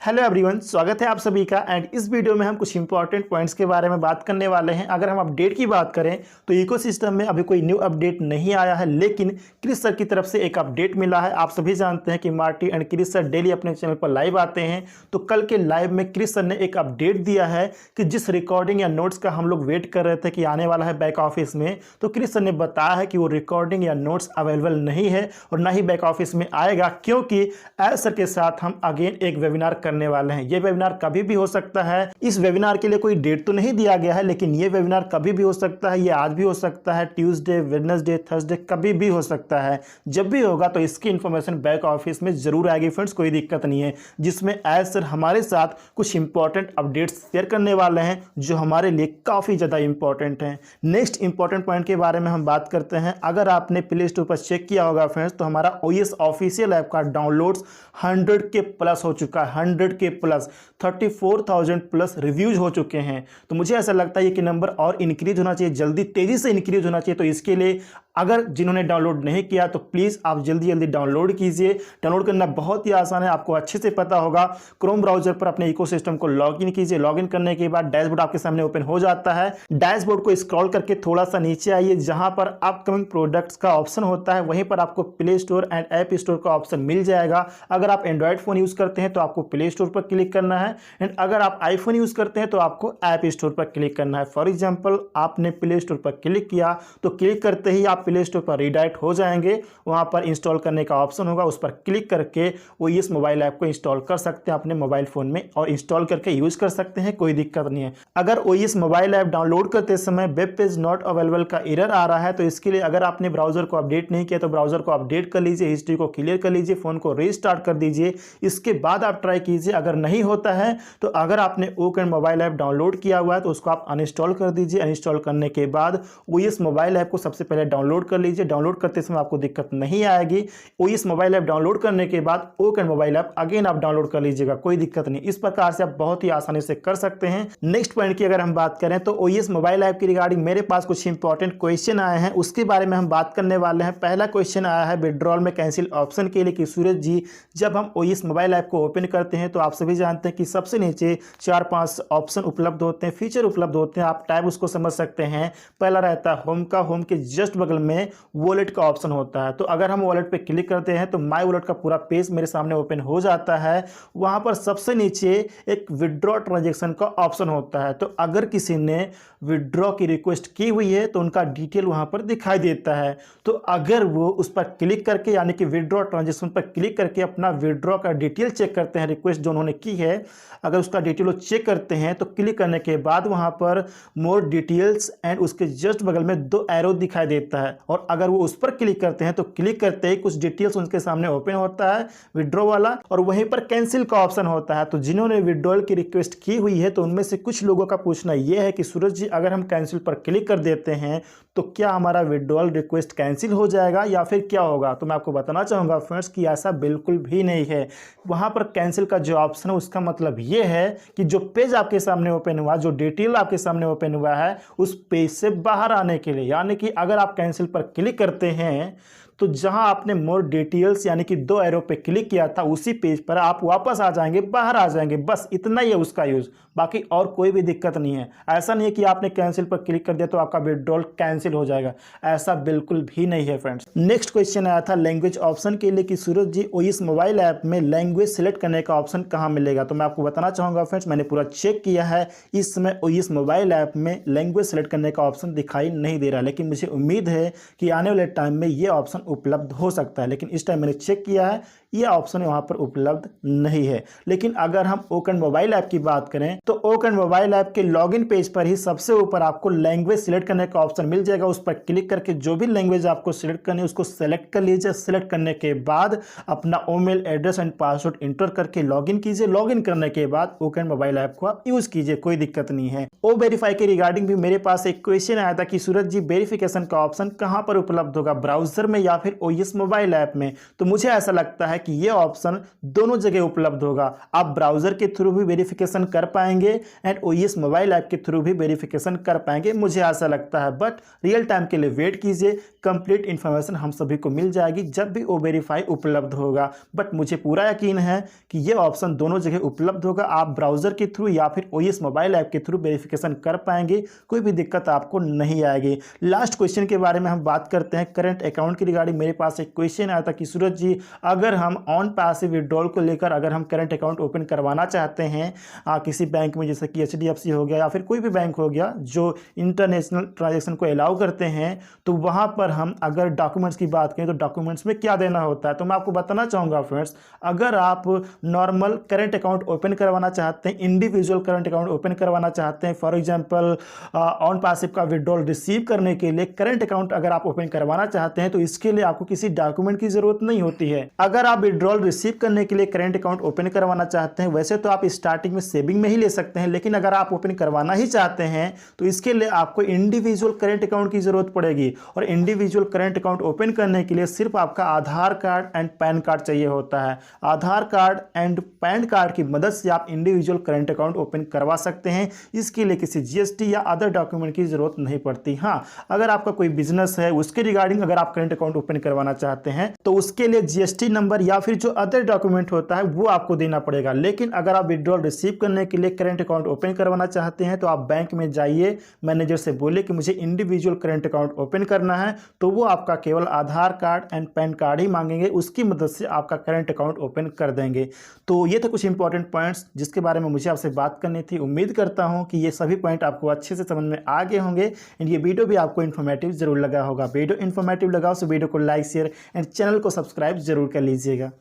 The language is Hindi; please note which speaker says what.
Speaker 1: हेलो एवरीवन, स्वागत है आप सभी का। एंड इस वीडियो में हम कुछ इंपॉर्टेंट पॉइंट्स के बारे में बात करने वाले हैं। अगर हम अपडेट की बात करें तो इकोसिस्टम में अभी कोई न्यू अपडेट नहीं आया है, लेकिन क्रिस सर की तरफ से एक अपडेट मिला है। आप सभी जानते हैं कि Marty and Chris sir daily अपने चैनल पर लाइव आते हैं। तो कल के लाइव में क्रिस सर ने एक अपडेट दिया है कि जिस रिकॉर्डिंग या नोट्स का हम लोग वेट कर रहे थे कि आने वाला है बैक ऑफिस में, तो क्रिस सर ने बताया है कि वो रिकॉर्डिंग या नोट्स अवेलेबल नहीं है और ना ही बैक ऑफिस में आएगा, क्योंकि एज सर के साथ हम अगेन एक वेबिनार करने वाले हैं। ये वेबिनार कभी भी हो सकता है। इस वेबिनार के लिए कोई डेट तो नहीं दिया गया है, लेकिन ये वेबिनार कभी भी हो सकता है। ये आज भी हो सकता है, ट्यूसडे, वेडनेसडे, थर्सडे, कभी भी हो सकता है। जब भी होगा तो इसकी इंफॉर्मेशन बैक ऑफिस में जरूर आएगी फ्रेंड्स, कोई दिक्कत नहीं है। जिसमें एज सर हमारे साथ कुछ इंपॉर्टेंट अपडेट्स शेयर करने वाले हैं जो हमारे लिए काफ़ी ज़्यादा इंपॉर्टेंट हैं। नेक्स्ट इंपॉर्टेंट पॉइंट के बारे में हम बात करते हैं। अगर आपने प्ले स्टोर पर चेक किया होगा फ्रेंड्स, तो हमारा OS ऑफिशियल ऐप का डाउनलोड्स 100 के प्लस हो चुका है। 100 के प्लस 34,000 प्लस रिव्यूज हो चुके हैं। तो मुझे ऐसा लगता है कि नंबर और इंक्रीज होना चाहिए, जल्दी तेजी से इंक्रीज होना चाहिए। तो इसके लिए अगर जिन्होंने डाउनलोड नहीं किया तो प्लीज़ आप जल्दी जल्दी डाउनलोड कीजिए। डाउनलोड करना बहुत ही आसान है, आपको अच्छे से पता होगा। क्रोम ब्राउजर पर अपने इकोसिस्टम को लॉगिन कीजिए। लॉगिन करने के बाद डैशबोर्ड आपके सामने ओपन हो जाता है। डैशबोर्ड को स्क्रॉल करके थोड़ा सा नीचे आइए, जहां पर अपकमिंग प्रोडक्ट्स का ऑप्शन होता है, वहीं पर आपको play store and app store का ऑप्शन मिल जाएगा। अगर आप एंड्रॉयड फोन यूज करते हैं तो आपको प्ले स्टोर पर क्लिक करना है, एंड अगर आप आईफोन यूज करते हैं तो आपको ऐप स्टोर पर क्लिक करना है। फॉर एग्जाम्पल, आपने प्ले स्टोर पर क्लिक किया तो क्लिक करते ही आप प्ले स्टोर पर रीडायरेक्ट हो जाएंगे। वहां पर इंस्टॉल करने का ऑप्शन होगा, उस पर क्लिक करके वो इस मोबाइल ऐप को इंस्टॉल कर सकते हैं अपने मोबाइल फोन में और इंस्टॉल करके यूज कर सकते हैं, कोई दिक्कत नहीं है। अगर OS मोबाइल ऐप डाउनलोड करते समय वेब पेज नॉट अवेलेबल का एरर आ रहा है, तो इसके लिए अगर आपने ब्राउजर को अपडेट नहीं किया तो ब्राउजर को अपडेट कर लीजिए, हिस्ट्री को क्लियर कर लीजिए, फोन को रीस्टार्ट कर दीजिए। इसके बाद आप ट्राई कीजिए। अगर नहीं होता है तो अगर आपने ओकन मोबाइल ऐप डाउनलोड किया हुआ है तो उसको आप अनइंस्टॉल कर दीजिए। अनइंस्टॉल करने के बाद OS मोबाइल ऐप को सबसे पहले डाउनलोड कर लीजिए। डाउनलोड करते समय आपको दिक्कत नहीं आएगी। OS मोबाइल ऐप डाउनलोड करने के बाद ओकन मोबाइल ऐप अगेन आप डाउनलोड कर लीजिएगा, कोई दिक्कत नहीं। इस प्रकार से आप बहुत ही आसानी से कर सकते हैं। नेक्स्ट पॉइंट की अगर हम बात करें तो OS मोबाइल ऐप की रिगार्डिंग मेरे पास कुछ इंपॉर्टेंट क्वेश्चन आए हैं, उसके बारे में हम बात करने वाले हैं। पहला क्वेश्चन आया है विड्रॉल में कैंसिल ऑप्शन के लिए कि सूरज जी, जब हम OS मोबाइल ऐप को ओपन करते हैं तो आप सभी जानते हैं कि सबसे नीचे 4-5 ऑप्शन उपलब्ध होते हैं, फीचर उपलब्ध होते हैं। आप टैब उसको समझ सकते हैं। पहला रहता है होम का, होम के जस्ट बगल में वॉलेट का ऑप्शन होता है। तो अगर हम वॉलेट पे क्लिक करते हैं तो माय वॉलेट का पूरा पेज मेरे सामने ओपन हो जाता है। वहां पर सबसे नीचे एक विड्रॉ ट्रांजैक्शन का ऑप्शन होता है। तो अगर किसी ने विड्रॉ की रिक्वेस्ट की हुई है तो उनका डिटेल वहां पर दिखाई देता है। तो अगर वो उस पर क्लिक करके, यानी कि विड्रॉ ट्रांजैक्शन पर क्लिक करके अपना विड्रॉ का डिटेल चेक करते हैं, रिक्वेस्ट जो उन्होंने की है, अगर उसका डिटेल वो चेक करते हैं तो क्लिक करने के बाद वहां पर मोर डिटेल्स एंड उसके जस्ट बगल में 2 एरो दिखाई देता है। और अगर वो उस पर क्लिक करते हैं तो क्लिक करते ही कुछ डिटेल्स उनके सामने ओपन होता है विड्रॉ वाला, और वहीं पर कैंसिल का ऑप्शन होता है। तो जिन्होंने विड्रॉल की रिक्वेस्ट की हुई है तो उनमें से कुछ लोगों का पूछना यह है कि सूरज जी, अगर हम कैंसिल पर क्लिक कर देते हैं तो क्या हमारा विड्रॉल रिक्वेस्ट कैंसिल हो जाएगा या फिर क्या होगा? तो मैं आपको बताना चाहूंगा फ्रेंड्स कि ऐसा बिल्कुल भी नहीं है। वहां पर कैंसिल का जो ऑप्शन है उसका मतलब यह है कि जो पेज आपके सामने ओपन हुआ, जो डिटेल आपके सामने ओपन हुआ है, उस पेज से बाहर आने के लिए, यानी कि अगर आप कैंसिल पर क्लिक करते हैं तो जहां आपने मोर डिटेल्स यानी कि 2 एरो पे क्लिक किया था उसी पेज पर आप वापस आ जाएंगे, बाहर आ जाएंगे। बस इतना ही है उसका यूज, बाकी और कोई भी दिक्कत नहीं है। ऐसा नहीं है कि आपने कैंसिल पर क्लिक कर दिया तो आपका विड्रॉल कैंसिल हो जाएगा, ऐसा बिल्कुल भी नहीं है फ्रेंड्स। नेक्स्ट क्वेश्चन आया था लैंग्वेज ऑप्शन के लिए कि सूरज जी, OS मोबाइल ऐप में लैंग्वेज सिलेक्ट करने का ऑप्शन कहाँ मिलेगा? तो मैं आपको बताना चाहूंगा फ्रेंड्स, मैंने पूरा चेक किया है, इस समय OS मोबाइल ऐप में लैंग्वेज सिलेक्ट करने का ऑप्शन दिखाई नहीं दे रहा, लेकिन मुझे उम्मीद है कि आने वाले टाइम में ये ऑप्शन उपलब्ध हो सकता है। लेकिन इस टाइम मैंने चेक किया है, ये ऑप्शन वहां पर उपलब्ध नहीं है। लेकिन अगर हम ओकन मोबाइल ऐप की बात करें तो ओकन मोबाइल ऐप के लॉगिन पेज पर ही सबसे ऊपर आपको लैंग्वेज सिलेक्ट करने का ऑप्शन मिल जाएगा। उस पर क्लिक करके जो भी लैंग्वेज आपको सिलेक्ट करनी है उसको सिलेक्ट कर लीजिए। सिलेक्ट करने के बाद अपना email address and password inter करके लॉगिन कीजिए। लॉगिन करने के बाद ओकन मोबाइल ऐप को आप यूज कीजिए, कोई दिक्कत नहीं है। ओ वेरीफाई के रिगार्डिंग भी मेरे पास एक क्वेश्चन आया था कि सूरज जी, वेरिफिकेशन का ऑप्शन कहां पर उपलब्ध होगा, ब्राउजर में या फिर OS मोबाइल ऐप में? तो मुझे ऐसा लगता है कि ये ऑप्शन दोनों जगह उपलब्ध होगा। आप ब्राउजर के थ्रू भी वेरिफिकेशन कर पाएंगे एंड OES मोबाइल ऐप के थ्रू भी वेरिफिकेशन कर पाएंगे, मुझे ऐसा लगता है। बट रियल टाइम के लिए वेट कीजिए, कंप्लीट इन्फॉर्मेशन हम सभी को मिल जाएगी जब भी O-Verify उपलब्ध होगा। बट मुझे पूरा यकीन है कि ये ऑप्शन दोनों जगह उपलब्ध होगा। आप ब्राउजर के थ्रू या फिर OES मोबाइल ऐप के थ्रू वेरिफिकेशन कर पाएंगे, कोई भी दिक्कत आपको नहीं आएगी। लास्ट क्वेश्चन के बारे में हम बात करते हैं। करंट अकाउंट की रिगार्डिंग मेरे पास एक क्वेश्चन आया था कि सूरज जी, अगर हम ऑन पैसिव विड्रॉल को लेकर अगर हम करंट अकाउंट ओपन करवाना चाहते हैं किसी बैंक में, जैसे कि HDFC हो गया या फिर कोई भी बैंक हो गया जो इंटरनेशनल ट्रांजेक्शन को अलाउ करते हैं, तो वहाँ पर हम अगर डॉक्यूमेंट्स की बात करें तो डॉक्यूमेंट्स में क्या देना होता है। तो मैं आपको बताना चाहूँगा फ्रेंड्स, अगर आप नॉर्मल करंट अकाउंट ओपन करवाना चाहते हैं, इंडिविजुअल करंट अकाउंट ओपन करवाना चाहते हैं, फॉर एग्जांपल ऑन पैसिव का विड्रॉल रिसीव करने के लिए करंट अकाउंट अगर आप ओपन करवाना चाहते हैं तो इसके लिए आपको किसी डॉक्यूमेंट की जरूरत नहीं होती है। अगर आप विड्रॉल रिसीव करने के लिए करंट अकाउंट ओपन करवाना चाहते हैं, वैसे तो आप स्टार्टिंग में सेविंग में ही ले सकते हैं, लेकिन अगर आप ओपन करवाना ही चाहते हैं तो इसके लिए आपको इंडिविजुअल करंट अकाउंट की जरूरत पड़ेगी। और इंडिविजुअल करंट अकाउंट ओपन करने के लिए सिर्फ आपका आधार कार्ड एंड पैन कार्ड चाहिए होता है। आधार कार्ड एंड पैन कार्ड की मदद से आप इंडिविजुअल करंट अकाउंट ओपन करवा सकते हैं। इसके लिए किसी GST या अदर डॉक्यूमेंट की जरूरत नहीं पड़ती। हाँ, अगर आपका कोई बिजनेस है उसके रिगार्डिंग अगर आप करंट अकाउंट ओपन करवाना चाहते हैं तो उसके लिए GST नंबर या फिर जो अदर डॉक्यूमेंट होता है वो आपको देना पड़ेगा। लेकिन अगर आप विड्रॉल रिसीव करने के लिए करंट अकाउंट ओपन करवाना चाहते हैं तो आप बैंक में जाइए, मैनेजर से बोले कि मुझे इंडिविजुअल करंट अकाउंट ओपन करना है, तो वो आपका केवल आधार कार्ड एंड पैन कार्ड ही मांगेंगे, उसकी मदद से आपका करंट अकाउंट ओपन कर देंगे। तो ये थे कुछ इंपॉर्टेंट पॉइंट्स जिसके बारे में मुझे आपसे बात करनी थी। उम्मीद करता हूँ कि ये सभी पॉइंट आपको अच्छे से समझ में आ गए होंगे एंड ये वीडियो भी आपको इन्फॉर्मेटिव जरूर लगा होगा। वीडियो इन्फॉर्मेटिव लगा तो वीडियो को लाइक, शेयर एंड चैनल को सब्सक्राइब जरूर कर लीजिएगा।